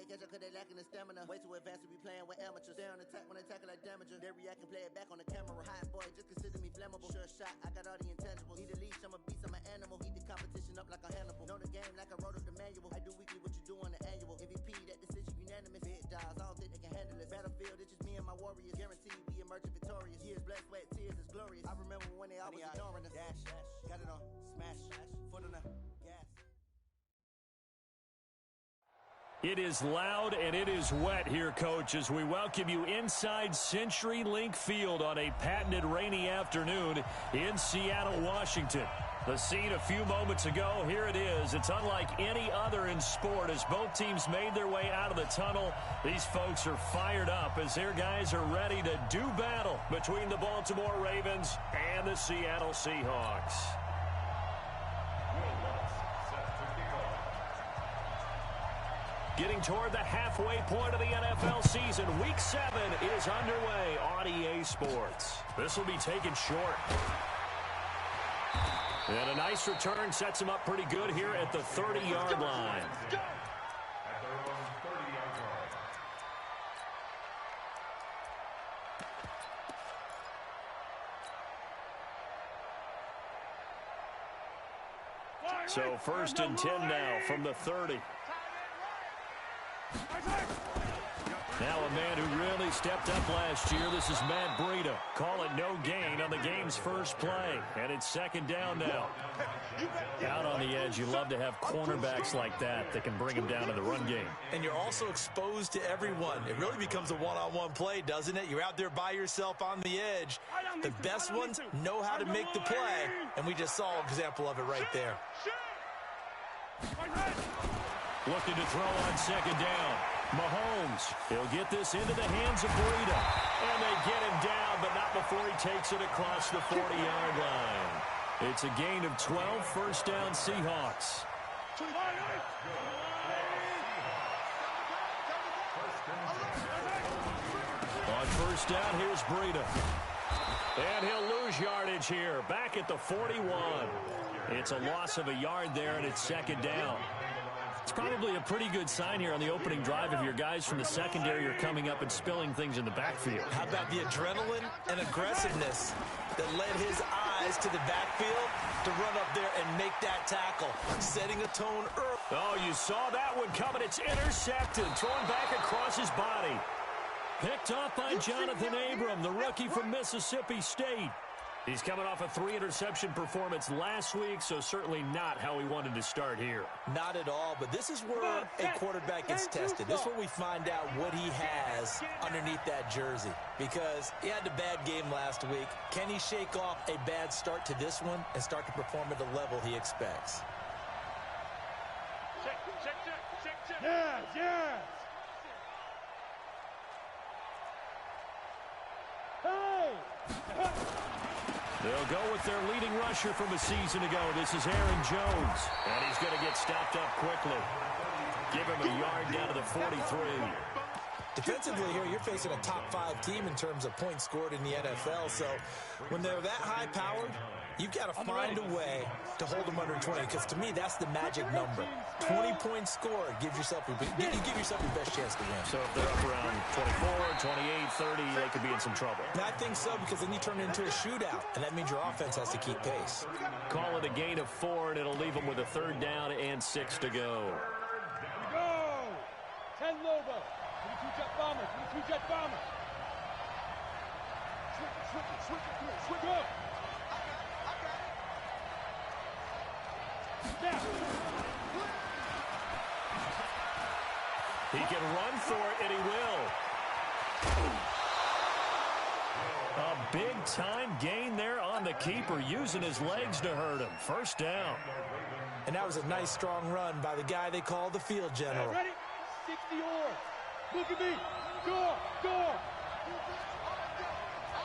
can't catch up cause they lacking the stamina. Way too advanced to be playing with amateurs. They on attack when they tackle like damager. They react and play it back on the camera. Hot boy, just consider me flammable. Sure shot, I got all the intangibles. Need a leash, I'm a beast, I'm an animal. Eat the competition up like a Hannibal. Know the game like I wrote up the manual. I do weekly what you do on the annual. MVP, that decision unanimous. Big dogs, I don't think they can handle it. Battlefield, it's just me and my warriors. Guaranteed we emerge victorious. Years, blood, sweat, tears is glorious. I remember when they always ignoring us. Dash, got it on, smash, foot on the gas. It is loud and it is wet here, Coach, as we welcome you inside CenturyLink Field on a patented rainy afternoon in Seattle, Washington. The scene a few moments ago, here it is. It's unlike any other in sport as both teams made their way out of the tunnel. These folks are fired up as their guys are ready to do battle between the Baltimore Ravens and the Seattle Seahawks. Getting toward the halfway point of the NFL season, Week 7 is underway on EA Sports. This will be taken short. And a nice return sets him up pretty good here at the 30-yard line. So 1st and 10 now from the 30. Now a man who really stepped up last year. This is Matt Breida. Call it no gain on the game's first play. And it's 2nd down now. Out on the edge, you love to have cornerbacks like that can bring them down in the run game. And you're also exposed to everyone. It really becomes a one-on-one play, doesn't it? You're out there by yourself on the edge. The best ones know how to make the play. And we just saw an example of it right there. Looking to throw on 2nd down. Mahomes, he'll get this into the hands of Breida. And they get him down, but not before he takes it across the 40-yard line. It's a gain of 12, 1st down Seahawks. On 1st down, here's Breida. And he'll lose yardage here, back at the 41. It's a loss of a yard there, and it's 2nd down. It's probably a pretty good sign here on the opening drive of your guys from the secondary are coming up and spilling things in the backfield. How about the adrenaline and aggressiveness that led his eyes to the backfield to run up there and make that tackle, setting a tone early. Oh, you saw that one coming. It's intercepted, thrown back across his body. Picked off by Jonathan Abram, the rookie from Mississippi State. He's coming off a 3-interception performance last week, so certainly not how he wanted to start here. Not at all, but this is where a quarterback gets tested. This is where we find out what he has underneath that jersey. Because he had a bad game last week. Can he shake off a bad start to this one and start to perform at the level he expects? Check. Yes. Hey! They'll go with their leading rusher from a season ago. This is Aaron Jones. And he's going to get stopped up quickly. Give him a yard down to the 43. Defensively here, you're facing a top-5 team in terms of points scored in the NFL. So when they're that high-powered, you've got to find a way to hold them under 20. Because to me, that's the magic number. 20 points scored gives yourself you give yourself your best chance to win. So if they're up around 24, 28, 30, they could be in some trouble. And I think so, because then you turn it into a shootout, and that means your offense has to keep pace. Call it a gain of 4, and it'll leave them with a 3rd down and 6 to go. Go! 10 Lobo. 22-jet bomber. 22-jet bomber. Switch up. Now. He can run for it, and he will. A big-time gain there on the keeper, using his legs to hurt him. 1st down. And that was a nice, strong run by the guy they call the field general. Ready? 60 yards. Look at me. Door.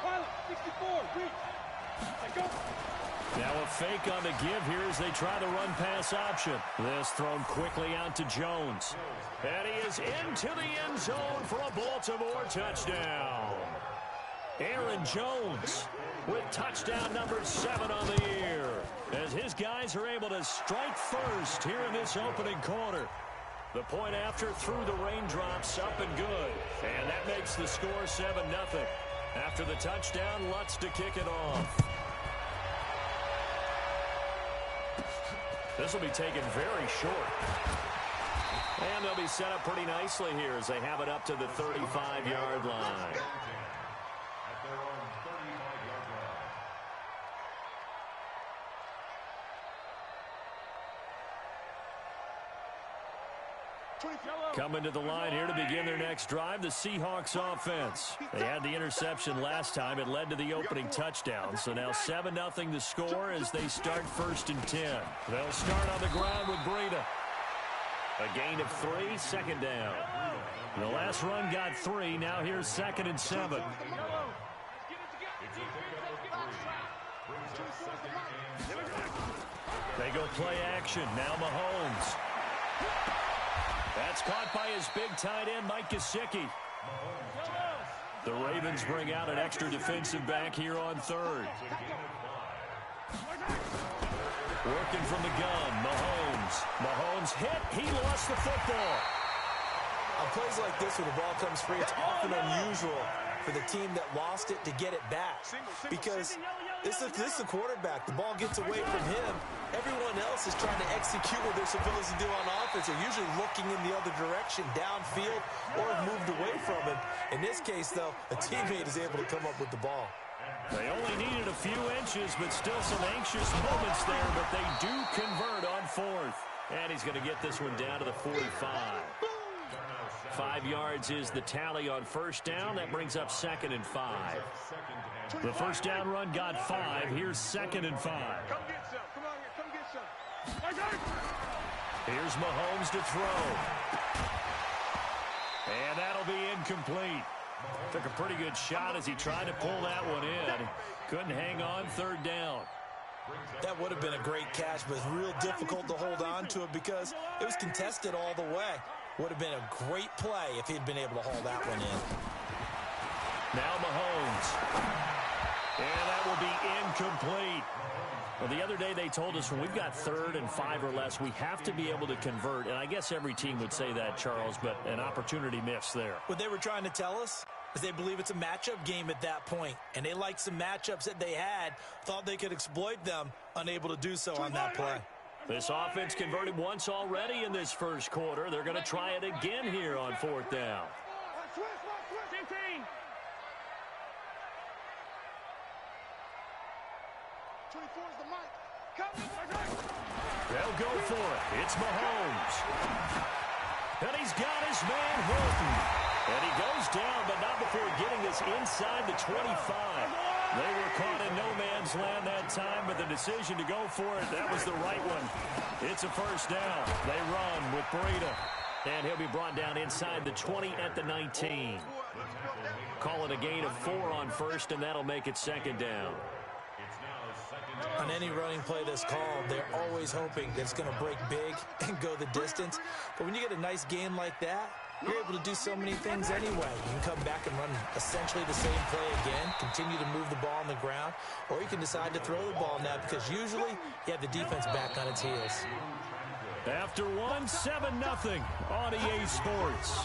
Pilot, 64. Reach. Let go. Now a fake on the give here as they try the run-pass option. This thrown quickly out to Jones. And he is into the end zone for a Baltimore touchdown. Aaron Jones with touchdown number 7 on the year, as his guys are able to strike first here in this opening quarter. The point after through the raindrops, up and good. And that makes the score 7-0. After the touchdown, Lutz to kick it off. This will be taken very short. And they'll be set up pretty nicely here as they have it up to the 35-yard line. Coming to the line here to begin their next drive, the Seahawks offense. They had the interception last time. It led to the opening touchdown. So now 7-0 the score as they start 1st and 10. They'll start on the ground with Breida. A gain of 3, 2nd down. The last run got 3. Now here's 2nd and 7. They go play action. Now Mahomes. That's caught by his big tight end, Mike Gesicki. The Ravens bring out an extra defensive back here on 3rd. Working from the gun, Mahomes. Mahomes hit. He lost the football. On plays like this, when the ball comes free, it's often unusual for the team that lost it to get it back. Because this is the quarterback. The ball gets away from him. Everyone else is trying to execute what they're supposed to do on offense. They're usually looking in the other direction, downfield, or have moved away from him. In this case, though, a teammate is able to come up with the ball. They only needed a few inches, but still some anxious moments there, but they do convert on 4th. And he's going to get this one down to the 45. 5 yards is the tally on 1st down. That brings up 2nd and 5. The 1st down run got 5. Here's 2nd and 5. Come get some. Come on here. Come get some. Here's Mahomes to throw. And that'll be incomplete. Took a pretty good shot as he tried to pull that one in. Couldn't hang on 3rd down. That would have been a great catch, but it's real difficult to hold on to it because it was contested all the way. Would have been a great play if he'd been able to haul that one in. Now Mahomes. And that will be incomplete. Well, the other day they told us when we've got 3rd and 5 or less, we have to be able to convert. And I guess every team would say that, Charles, but an opportunity missed there. What they were trying to tell us is they believe it's a matchup game at that point. And they liked some matchups that they had, thought they could exploit them, unable to do so on that play. This offense converted once already in this 1st quarter. They're going to try it again here on 4th down. They'll go for it. It's Mahomes. And he's got his man Hilton. And he goes down, but not before getting this inside the 25. They were caught in no man's land that time, but the decision to go for it, that was the right one. It's a 1st down. They run with Breida. And he'll be brought down inside the 20 at the 19. Call it a gain of 4 on 1st, and that'll make it 2nd down. On any running play that's called, they're always hoping that it's going to break big and go the distance. But when you get a nice gain like that, you're able to do so many things anyway. You can come back and run essentially the same play again, continue to move the ball on the ground, or you can decide to throw the ball now because usually you have the defense back on its heels. After 1, 7-0 on EA Sports.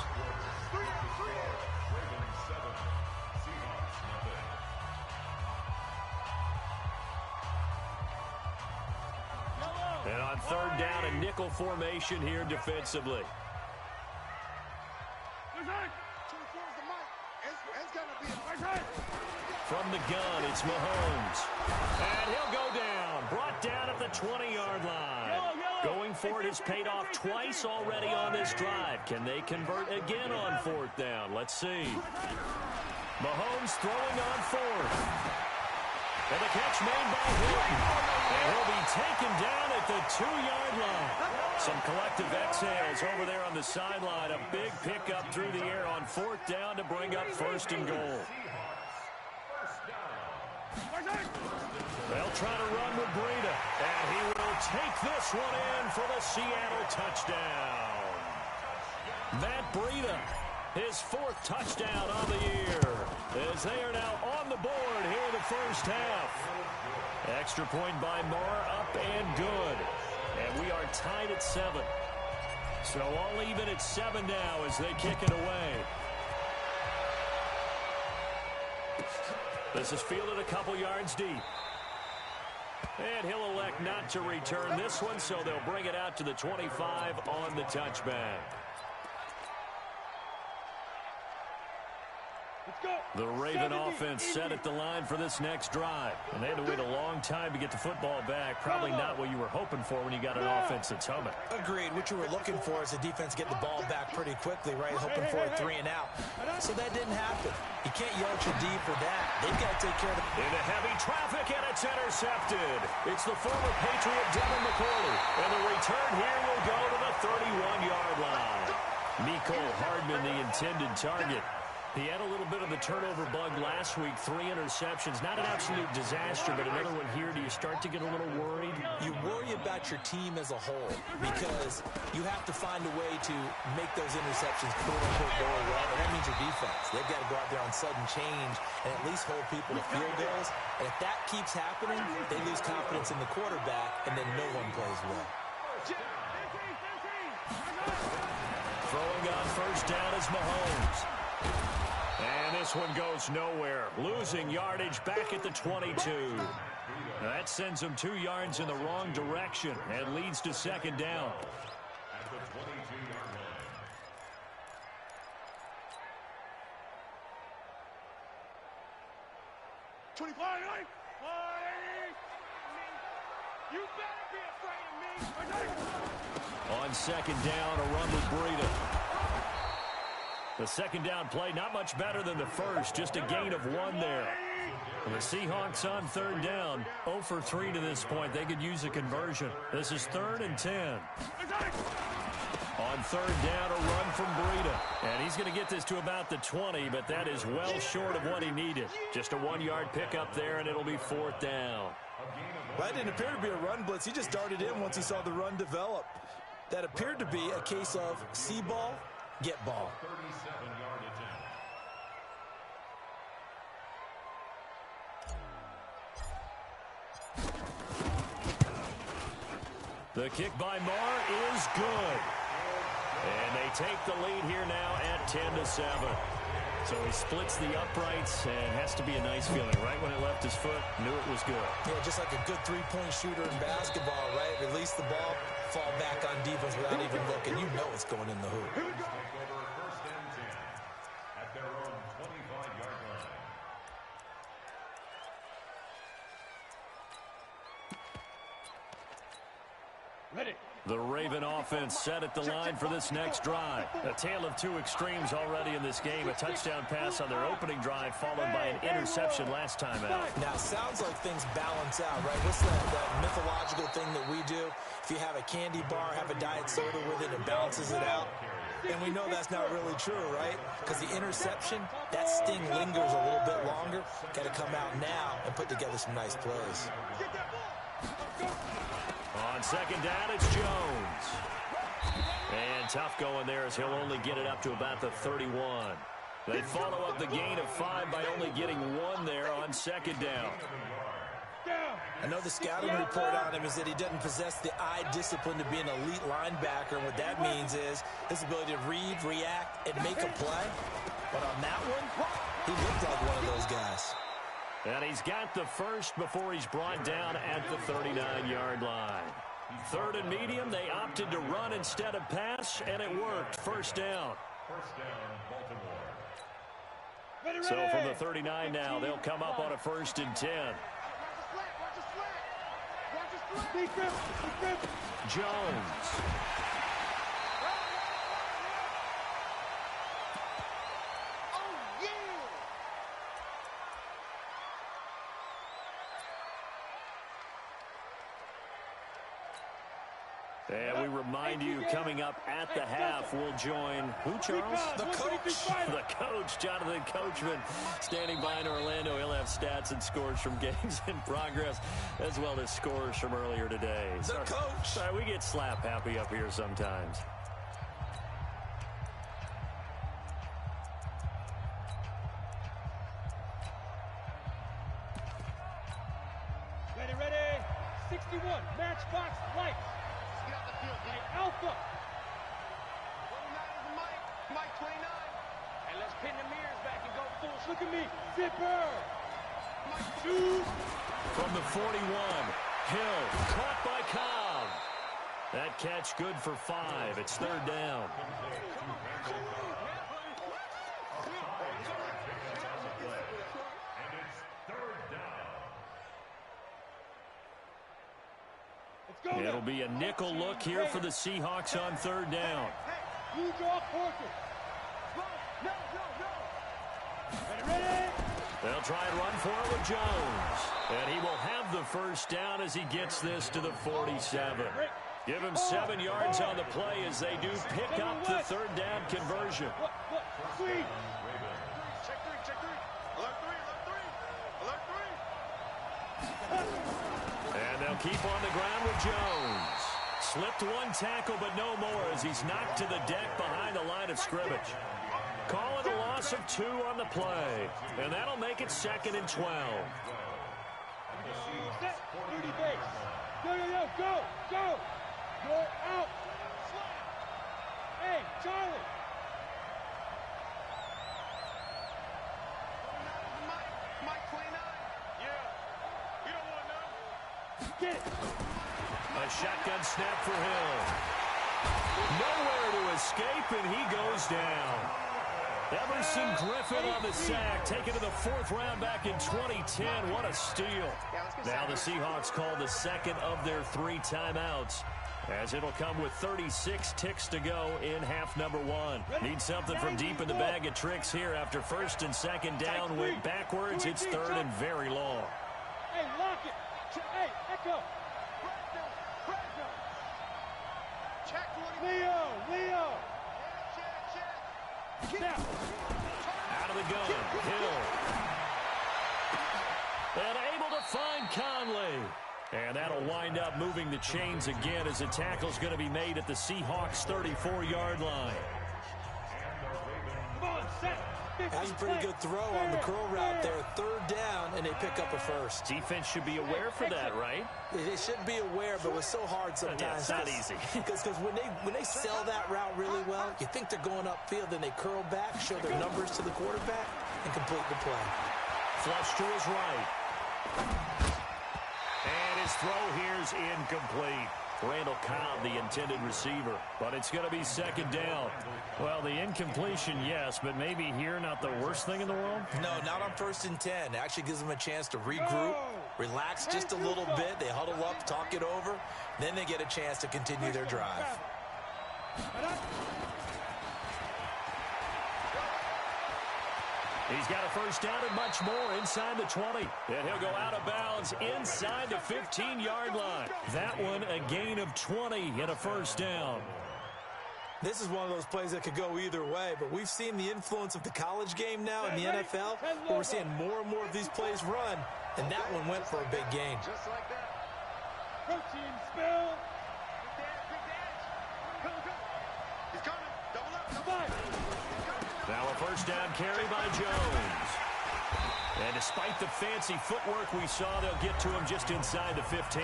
And on 3rd down, a nickel formation here defensively. From the gun, it's Mahomes. And he'll go down. Brought down at the 20-yard line. Going for it has paid off twice already on this drive. Can they convert again on 4th down? Let's see. Mahomes throwing on 4th. And the catch made by Hilton. And he'll be taken down at the 2-yard line. Some collective exhales over there on the sideline. A big pickup through the air on 4th down to bring up 1st and goal. They'll try to run with Breida. And he will take this one in for the Seattle touchdown. Matt Breida, his 4th touchdown on the year, as they are now on the board here in the 1st half. Extra point by Moore, up and good. And we are tied at 7. So all even at 7 now as they kick it away. This is fielded a couple yards deep. And he'll elect not to return this one, so they'll bring it out to the 25 on the touchback. The Raven offense set at the line for this next drive. And they had to wait a long time to get the football back. Probably not what you were hoping for when you got an offense that's humming. Agreed. What you were looking for is the defense get the ball back pretty quickly, right? Hoping for a 3 and out. So that didn't happen. You can't yell at your D for that. They've got to take care of the... Into heavy traffic, and it's intercepted. It's the former Patriot Devin McCourty. And the return here will go to the 31-yard line. Mecole Hardman, the intended target. He had a little bit of the turnover bug last week, 3 interceptions. Not an absolute disaster, but another one here. Do you start to get a little worried? You worry about your team as a whole because you have to find a way to make those interceptions quote-unquote go away, and that means your defense. They've got to go out there on sudden change and at least hold people to field goals. And if that keeps happening, they lose confidence in the quarterback, and then no one plays well. Throwing on first down is Mahomes. And this one goes nowhere. Losing yardage back at the 22. That sends them 2 yards in the wrong direction and leads to second down. At the 22-yard line. 25, you better be afraid of me. On second down, a run with Breida. The second down play, not much better than the first, just a gain of 1 there. And the Seahawks on third down, 0 for 3 to this point. They could use a conversion. This is 3rd and 10. On third down, a run from Breida. And he's going to get this to about the 20, but that is well short of what he needed. Just a 1-yard pickup there, and it'll be 4th down. That didn't appear to be a run blitz. He just darted in once he saw the run develop. That appeared to be a case of see ball, get ball. 37-yard attempt. The kick by Marr is good. And they take the lead here now at 10-7. So he splits the uprights and has to be a nice feeling. Right when it left his foot, knew it was good. Yeah, just like a good three-point shooter in basketball, right? Release the ball, fall back on defense without even looking. You know it's going in the hoop. Take over 1st and 10 at their own 25-yard line. Ready. The Raven offense set at the line for this next drive. A tale of 2 extremes already in this game. A touchdown pass on their opening drive, followed by an interception last time out. Now, it sounds like things balance out, right? What's that mythological thing that we do? If you have a candy bar, have a diet soda with it, it balances it out. And we know that's not really true, right? Because the interception, that sting lingers a little bit longer. Got to come out now and put together some nice plays. On second down, it's Jones. And tough going there as he'll only get it up to about the 31. They follow up the gain of 5 by only getting 1 there on second down. I know the scouting report on him is that he doesn't possess the eye discipline to be an elite linebacker. And what that means is his ability to read, react, and make a play. But on that one, he looked like one of those guys. And he's got the first before he's brought down at the 39-yard line. 3rd and medium, they opted to run instead of pass, and it worked. First down. First down, Baltimore. So from the 39 now, they'll come up on a 1st and 10. Jones. And we remind you, coming up at the half, we'll join, who, Charles? The coach. The coach, Jonathan Coachman, standing by in Orlando. He'll have stats and scores from games in progress, as well as scores from earlier today. The coach. Sorry, we get slap happy up here sometimes. Ready. 61, matchbox lights. Alpha. Pin the mirrors back and go full. Look at me. Zipper. From the 41, Hill caught by Cobb. That catch good for 5. It's third down. It'll be a nickel look here for the Seahawks on third down. You draw quarter. Ready? They'll try and run for it with Jones. And he will have the first down as he gets this to the 47. Give him 7 yards on the play as they do pick up the third down conversion. Sweet. Check three. Alert three. And they'll keep on the ground with Jones. Slipped one tackle, but no more as he's knocked to the deck behind the line of scrimmage. Calling a loss of 2 on the play. And that'll make it 2nd and 12. Set. 30 base. Go. Go out. Hey, Charlie. Mike 29. Yeah. You don't want none. Get it. A shotgun snap for Hill. Nowhere to escape, and he goes down. Emerson Griffin on the sack, taken to the 4th round back in 2010. What a steal. Now the Seahawks call the second of their 3 timeouts, as it'll come with 36 ticks to go in half number 1. Need something from deep in the bag of tricks here after 1st and 2nd down. Went backwards. It's 3rd and very long. Hey, lock it. Hey, Echo. Check 20. Leo. Now. Out of the gun, Hill. And able to find Conley. And that'll wind up moving the chains again as a tackle's going to be made at the Seahawks' 34-yard line. Come on, set. That's a pretty good throw on the curl route there. 3rd down, and they pick up a first. Defense should be aware for that, right? They should be aware, but it's so hard sometimes. Yeah, it's not easy. Because when they sell that route really well, you think they're going upfield, then they curl back, show their numbers to the quarterback, and complete the play. Flush to his right. And his throw here's incomplete. Randall Cobb, the intended receiver. But it's going to be 2nd down. Well, the incompletion, yes, but maybe here not the worst thing in the world? No, not on 1st and 10. It actually gives them a chance to regroup, relax just a little bit. They huddle up, talk it over. Then they get a chance to continue their drive. He's got a first down and much more inside the 20. And he'll go out of bounds inside the 15-yard line. That one a gain of 20 and a first down. This is one of those plays that could go either way, but we've seen the influence of the college game now in the NFL, where we're seeing more and more of these plays run, and that one went for a big gain. Just like that. Protein spill. He's coming. Double up. Now a first down carry by Jones. And despite the fancy footwork we saw, they'll get to him just inside the 15.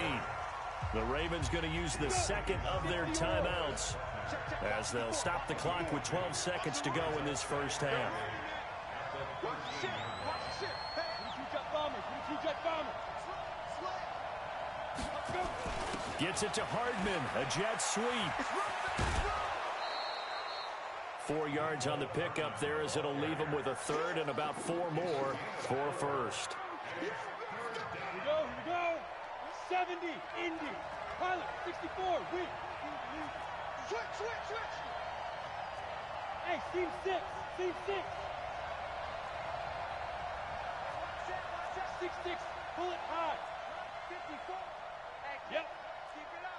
The Ravens going to use the 2nd of their timeouts, as they'll stop the clock with 12 seconds to go in this first half. Gets it to Hardman, a jet sweep. 4 yards on the pickup there, as it'll leave him with a 3rd and about 4 more for a first. Here we go. 70, Indy. Pilot, 64, win. Switch. Hey, seam 6. 6-6, pull it high. 54. Yep. Keep it up.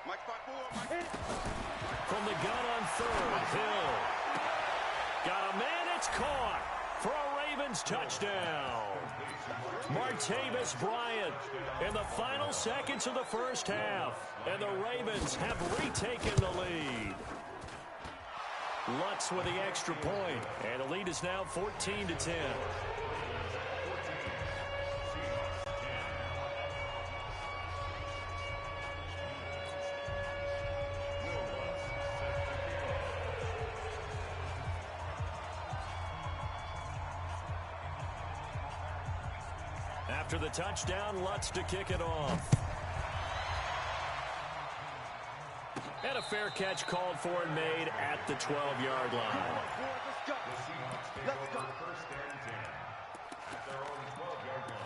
Mike spot 4. Hit it. From the gun on 3rd, Hill. Got a man, it's caught for a Ravens touchdown. Martavis Bryant in the final seconds of the first half. And the Ravens have retaken the lead. Lutz with the extra point. And the lead is now 14-10. After the touchdown, Lutz to kick it off. And a fair catch called for and made at the 12-yard line. Let's go. Let's go. First and 10 at their own 12-yard line.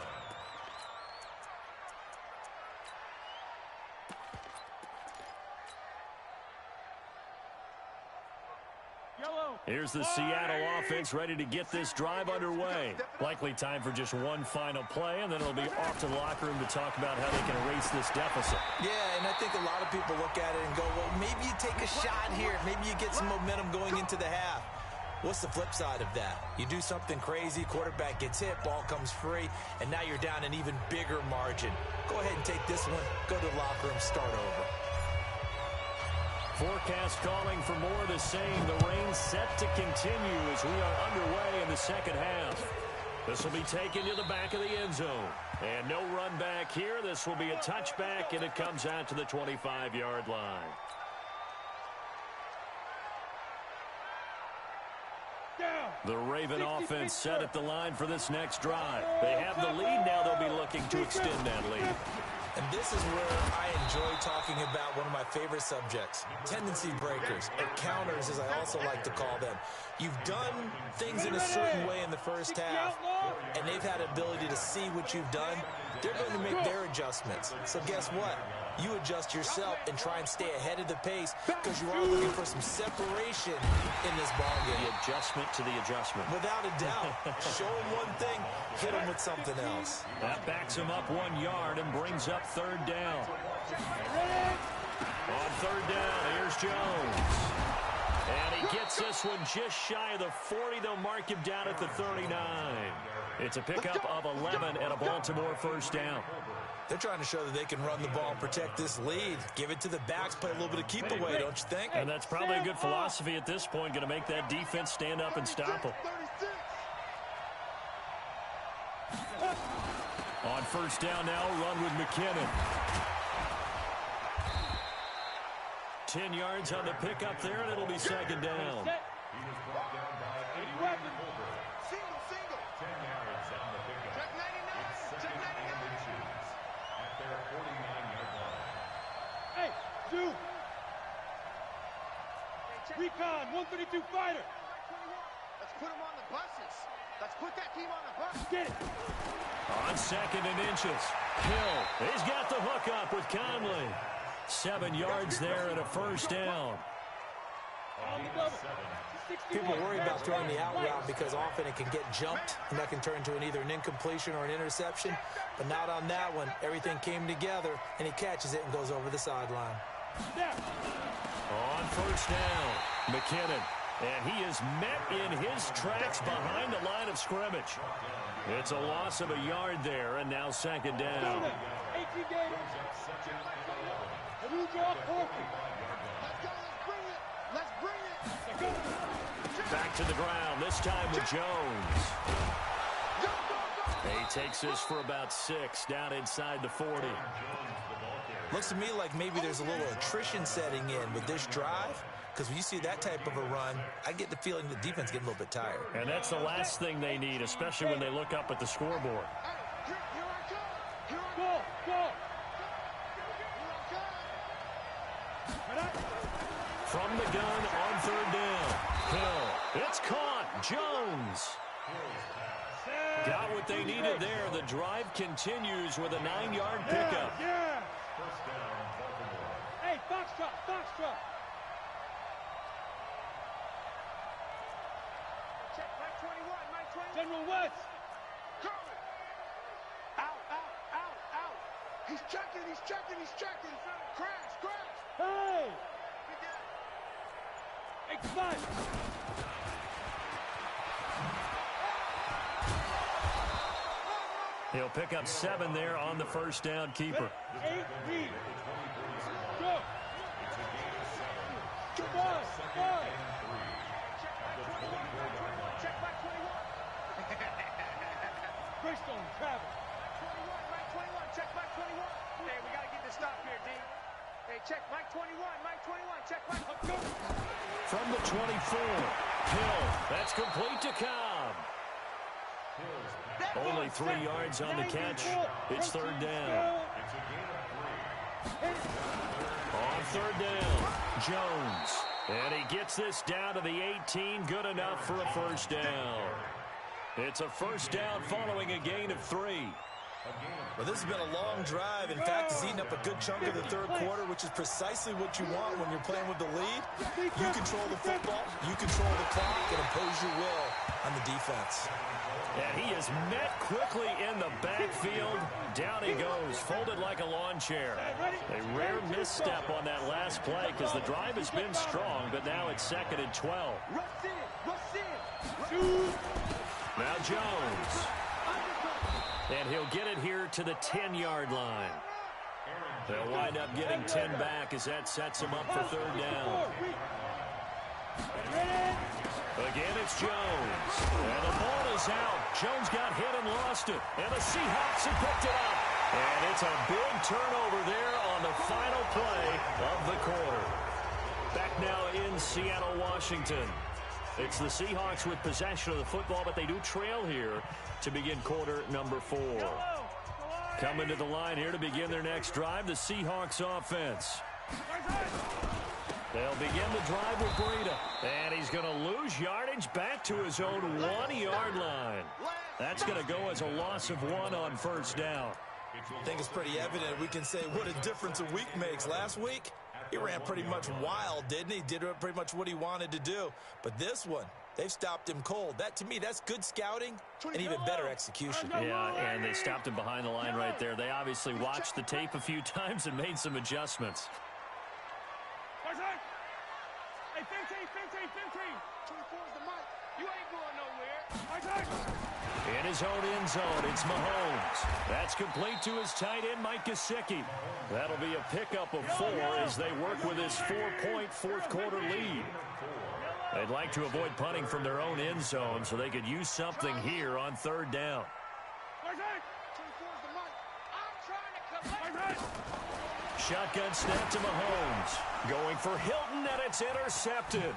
Here's the Seattle offense ready to get this drive underway. Likely time for just one final play, and then it'll be off to the locker room to talk about how they can erase this deficit. Yeah, and I think a lot of people look at it and go, well, maybe you take a shot here. Maybe you get some momentum going into the half. What's the flip side of that? You do something crazy, quarterback gets hit, ball comes free, and now you're down an even bigger margin. Go ahead and take this one, go to the locker room, start over. Forecast calling for more of the same. The rain set to continue as we are underway in the second half. This will be taken to the back of the end zone. And no run back here. This will be a touchback, and it comes out to the 25-yard line. The Raven offense set at the line for this next drive. They have the lead now. They'll be looking to extend that lead. And this is where I enjoy talking about one of my favorite subjects, tendency breakers, or counters as I also like to call them. You've done things in a certain way in the first half, and they've had ability to see what you've done. They're going to make their adjustments. So guess what? You adjust yourself and try and stay ahead of the pace because you are looking for some separation in this ballgame. The adjustment to the adjustment. Without a doubt. Show them one thing, hit them with something else. That backs him up 1 yard and brings up third down. On third down, here's Jones. And he gets this one just shy of the 40. They'll mark him down at the 39. It's a pickup of 11 and a Baltimore first down. They're trying to show that they can run the ball and protect this lead. Give it to the backs, play a little bit of keep away, don't you think? And that's probably a good philosophy at this point, going to make that defense stand up and stop them. On first down now, run with McKinnon. 10 yards on the pickup there, and it'll be second down. He was brought down by 81 Holbert. Single. 10 yards on the pickup. Check 99. It's Check second 99. and inches at their 49-yard line. Hey, Stu. Recon, 132 fighter. Let's put them on the buses. Let's put that team on the bus. Get it. On second and inches, Hill, he's got the hook up with Conley. 7 yards there and a first down. People worry about throwing the out route because often it can get jumped, and that can turn into either an incompletion or an interception. But not on that one. Everything came together, and he catches it and goes over the sideline. On first down, McKinnon. And he is met in his tracks behind the line of scrimmage. It's a loss of a yard there, and now second down. 18 games. Let's go, Let's bring it. Back to the ground, this time with Jones. He takes this for about 6, down inside the 40. Looks to me like maybe there's a little attrition setting in with this drive. Because when you see that type of a run, I get the feeling the defense getting a little bit tired. And that's the last thing they need, especially when they look up at the scoreboard. From the gun on third down. Hill. It's caught. Jones. Got what they needed there. The drive continues with a 9-yard pickup. Yeah. First down, Baltimore. Hey, Foxtrot. Check Mike 21. General West. Out. He's checking. Crash. Hey. Hey, come on. He'll pick up 7 there on the first down keeper. 8 read. Go. Come on. Check Mike 21. Greystone, Travis. 21, Mike 21. Check Mike 21. Hey, we got to get this stop here, D. Hey, check Mike 21. Check Mike. From the 24, Hill. That's complete to Cobb. Only 3 yards on the catch. It's third down. On third down, Jones. And he gets this down to the 18. Good enough for a first down. It's a first down following a gain of 3. Well, this has been a long drive. In fact, it's eaten up a good chunk of the third quarter, which is precisely what you want when you're playing with the lead. You control the football, you control the clock, and impose your will on the defense. And he is met quickly in the backfield. Down he goes, folded like a lawn chair. A rare misstep on that last play because the drive has been strong, but now it's 2nd and 12. Now Jones. And he'll get it here to the 10-yard line. They'll wind up getting 10 back as that sets him up for third down. Again, it's Jones. And the ball is out. Jones got hit and lost it. And the Seahawks have picked it up. And it's a big turnover there on the final play of the quarter. Back now in Seattle, Washington. It's the Seahawks with possession of the football, but they do trail here to begin quarter number 4. Coming to the line here to begin their next drive, the Seahawks offense. They'll begin the drive with Breida. And he's going to lose yardage back to his own 1-yard line. That's going to go as a loss of 1 on first down. I think it's pretty evident. We can say what a difference a week makes. Last week, he ran pretty much wild, didn't he? Did pretty much what he wanted to do. But this one, they've stopped him cold. That, to me, that's good scouting and even better execution. Yeah, and they stopped him behind the line right there. They obviously watched the tape a few times and made some adjustments. Hey, 15. 24's the mic. You ain't going nowhere. In his own end zone, it's Mahomes. That's complete to his tight end, Mike Gesicki. That'll be a pickup of 4 as they work with his 4-point fourth-quarter lead. They'd like to avoid punting from their own end zone so they could use something here on third down. Shotgun snap to Mahomes. Going for Hilton, and it's intercepted.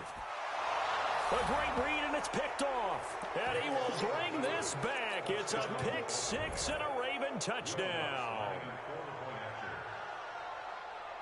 A great read, and it's picked off. And he will bring this back. It's a pick 6 and a Raven touchdown.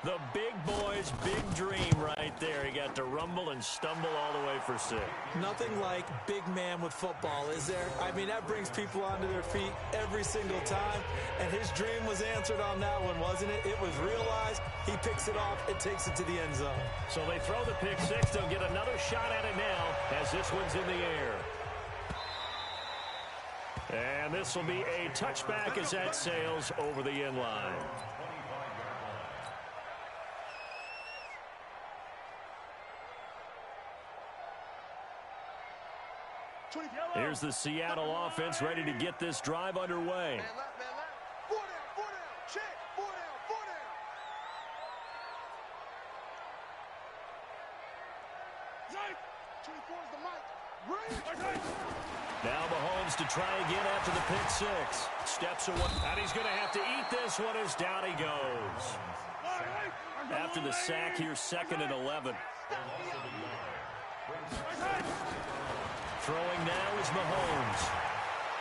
The big boy's big dream right there. He got to rumble and stumble all the way for 6. Nothing like big man with football, is there? I mean, that brings people onto their feet every single time. And his dream was answered on that one, wasn't it? It was realized. He picks it off. It takes it to the end zone. So they throw the pick 6. They'll get another shot at it now as this one's in the air. And this will be a touchback as that sails over the end line. Here's the Seattle offense ready to get this drive underway. Man left. 4 down. Check. 4 down. 24's the mic. Now Mahomes to try again after the pick 6. Steps away, and he's going to have to eat this one as down he goes. After the sack here, 2nd and 11. Throwing now is Mahomes.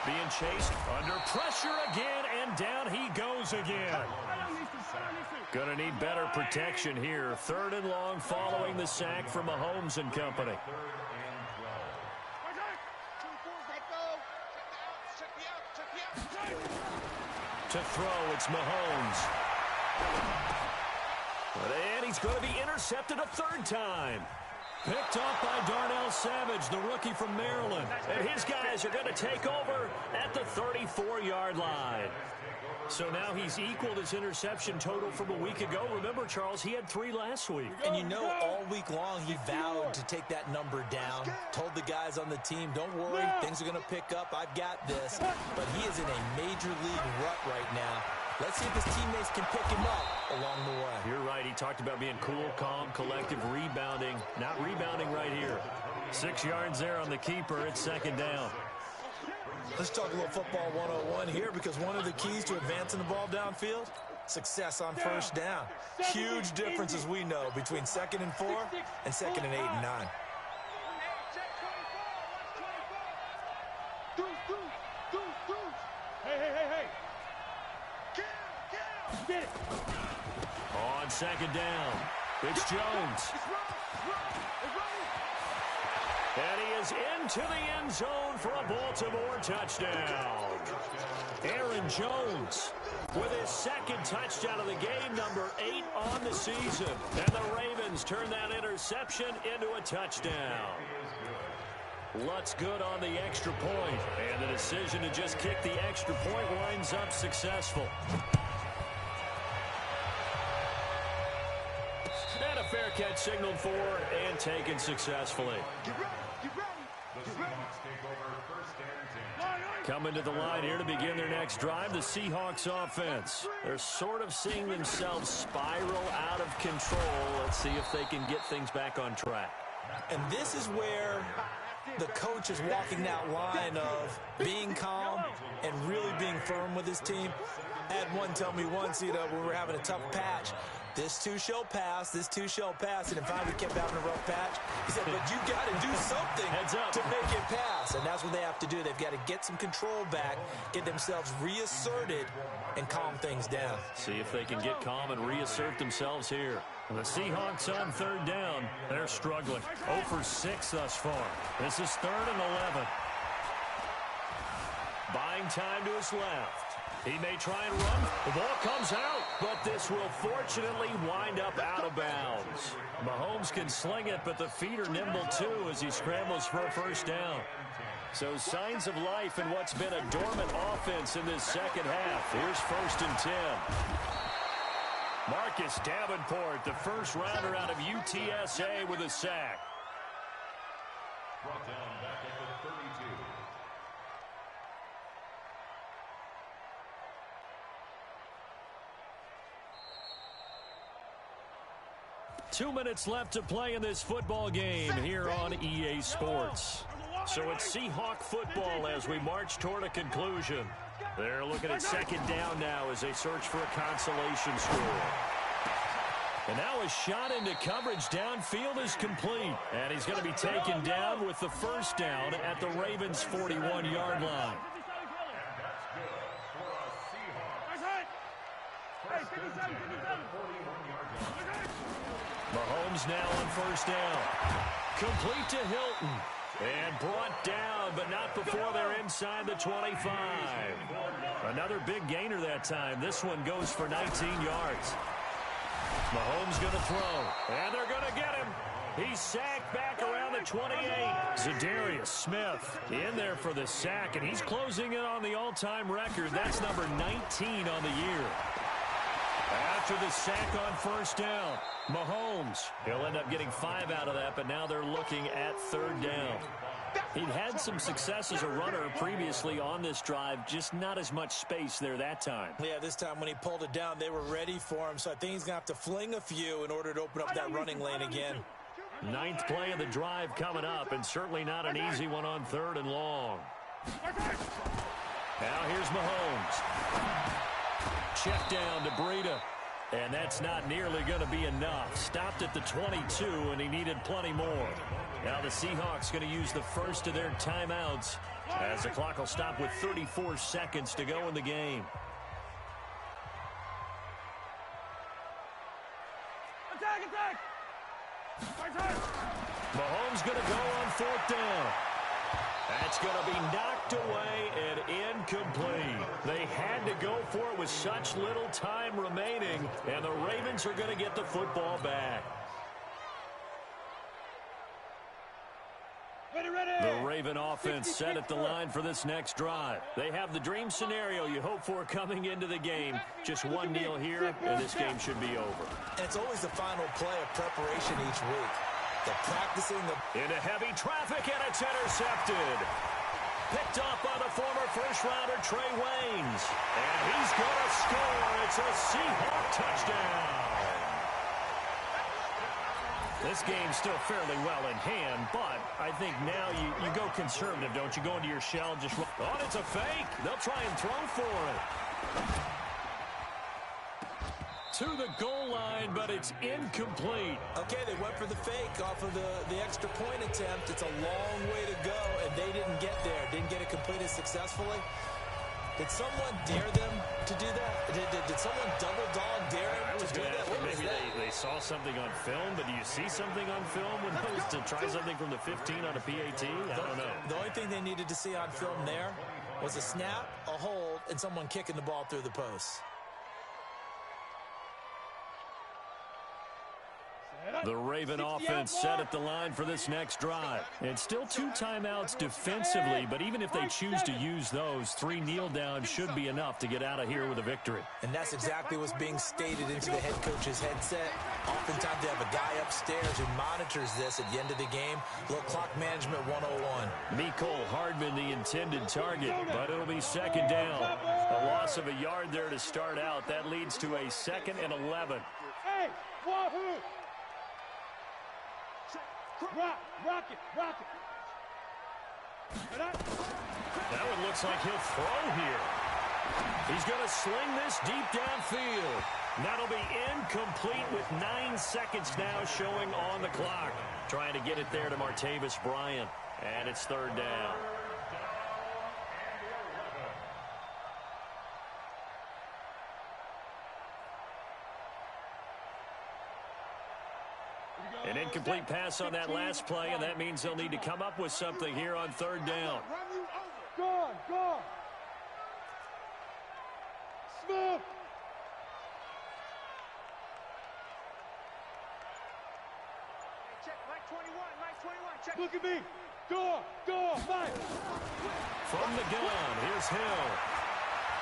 Being chased under pressure again, and down he goes again. Going to need better protection here. 3rd and long following the sack from Mahomes and company. To throw, it's Mahomes. And he's going to be intercepted a 3rd time. Picked off by Darnell Savage, the rookie from Maryland. And his guys are going to take over at the 34-yard line. So now he's equaled his interception total from a week ago. Remember, Charles, he had 3 last week. And you know, all week long, he vowed to take that number down. Told the guys on the team, don't worry, things are going to pick up. I've got this. But he is in a major league rut right now. Let's see if his teammates can pick him up along the way. You're right. He talked about being cool, calm, collective, rebounding. Not rebounding right here. 6 yards there on the keeper. It's 2nd down. Let's talk a little football 101 here, because one of the keys to advancing the ball downfield, success on first down. Huge difference, as we know, between 2nd and 4 and 2nd and 8 and 9. Hey. Get it. On second down, it's Jones. And he is into the end zone for a Baltimore touchdown. Aaron Jones with his second touchdown of the game, number 8 on the season. And the Ravens turn that interception into a touchdown. Lutz good on the extra point, and the decision to just kick the extra point winds up successful. And a fair catch signaled for and taken successfully. Coming to the line here to begin their next drive, the Seahawks offense. They're sort of seeing themselves spiral out of control. Let's see if they can get things back on track. And this is where the coach is walking that line of being calm and really being firm with his team. I had one tell me once, when we were having a tough patch, this too shall pass, this too shall pass. And if I kept having a rough patch, he said, but you got to do something to make it pass. And that's what they have to do. They've got to get some control back, get themselves reasserted, and calm things down. See if they can get calm and reassert themselves here. The Seahawks on third down. They're struggling. 0 for 6 thus far. This is 3rd and 11. Buying time to his left. He may try and run. The ball comes out, but this will fortunately wind up out of bounds. Mahomes can sling it, but the feet are nimble too as he scrambles for a first down. So signs of life in what's been a dormant offense in this second half. Here's 1st and 10. Marcus Davenport, the first rounder out of UTSA, with a sack. Brought down back at the 32. 2 minutes left to play in this football game here on EA Sports. So it's Seahawk football as we march toward a conclusion. They're looking at second down now as they search for a consolation score. And now a shot into coverage downfield is complete. And he's going to be taken down with the first down at the Ravens' 41-yard line. Mahomes now on first down. Complete to Hilton. And brought down, but not before they're inside the 25. Another big gainer that time. This one goes for 19 yards. Mahomes going to throw, and they're going to get him. He's sacked back around the 28. Zadarius Smith in there for the sack, and he's closing in on the all-time record. That's number 19 on the year. After the sack on first down, Mahomes, he'll end up getting 5 out of that, but now they're looking at third down. He'd had some success as a runner previously on this drive, just not as much space there that time. Yeah, this time when he pulled it down, they were ready for him, so I think he's going to have to fling a few in order to open up that running lane again. 9th play of the drive coming up, and certainly not an easy one on 3rd and long. Now here's Mahomes. Check down to Breida. And that's not nearly going to be enough. Stopped at the 22, and he needed plenty more. Now the Seahawks going to use the first of their timeouts as the clock will stop with 34 seconds to go in the game. Attack! Mahomes going to go on 4th down. That's going to be knocked away and incomplete. They had to go for it with such little time remaining, and the Ravens are going to get the football back. The Raven offense set at the line for this next drive. They have the dream scenario you hope for coming into the game. Just one kneel here, and this game should be over. And it's always the final play of preparation each week. They're practicing into heavy traffic, and it's intercepted. Picked up by the former first-rounder Trey Waynes. And he's going to score. It's a Seahawk touchdown. This game's still fairly well in hand, but I think now you go conservative, don't you? Go into your shell, just run. Oh, it's a fake. They'll try and throw for it. to the goal line, but it's incomplete. Okay, they went for the fake off of the extra point attempt. It's a long way to go, and they didn't get there. Didn't get it completed successfully. Did someone dare them to do that? Did someone double dog dare them to do that? Maybe they saw something on film, but do you see something on film when those to try something from the 15 on a PAT? I don't know. The only thing they needed to see on film there was a snap, a hold, and someone kicking the ball through the post. The Raven offense set at the line for this next drive. It's still 2 timeouts defensively, but even if they choose to use those, 3 kneel downs should be enough to get out of here with a victory. And that's exactly what's being stated into the head coach's headset. Oftentimes they have a guy upstairs who monitors this at the end of the game. Little clock management 101. Mecole Hardman, the intended target, but it'll be second down. A loss of a yard there to start out. That leads to a 2nd and 11. Hey, wahoo! Rock it. That one looks like he'll throw here. He's going to sling this deep downfield. That'll be incomplete with 9 seconds now showing on the clock. Trying to get it there to Martavis Bryant. And it's 3rd down. An incomplete pass on that last play, and that means they'll need to come up with something here on 3rd down. Go. Smith. Check Mike 21. Check. Look at me. Go, Mike. From the gun, here's Hill.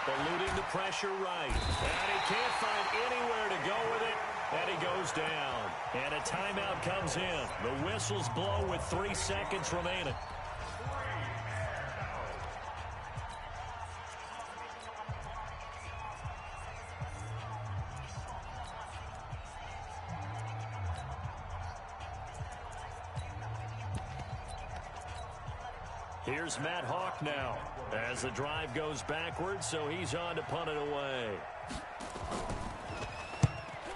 Eluding the pressure right. And he can't find anywhere to go with it. And he goes down. And a timeout comes in. The whistles blow with 3 seconds remaining. Here's Matt Hawk now as the drive goes backwards, so he's on to punt it away.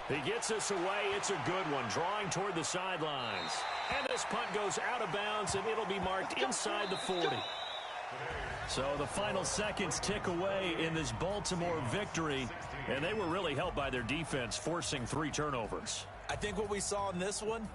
He gets this away. It's a good one, drawing toward the sidelines. And this punt goes out of bounds, and it'll be marked inside the 40. So the final seconds tick away in this Baltimore victory, and they were really helped by their defense, forcing 3 turnovers. I think what we saw in this one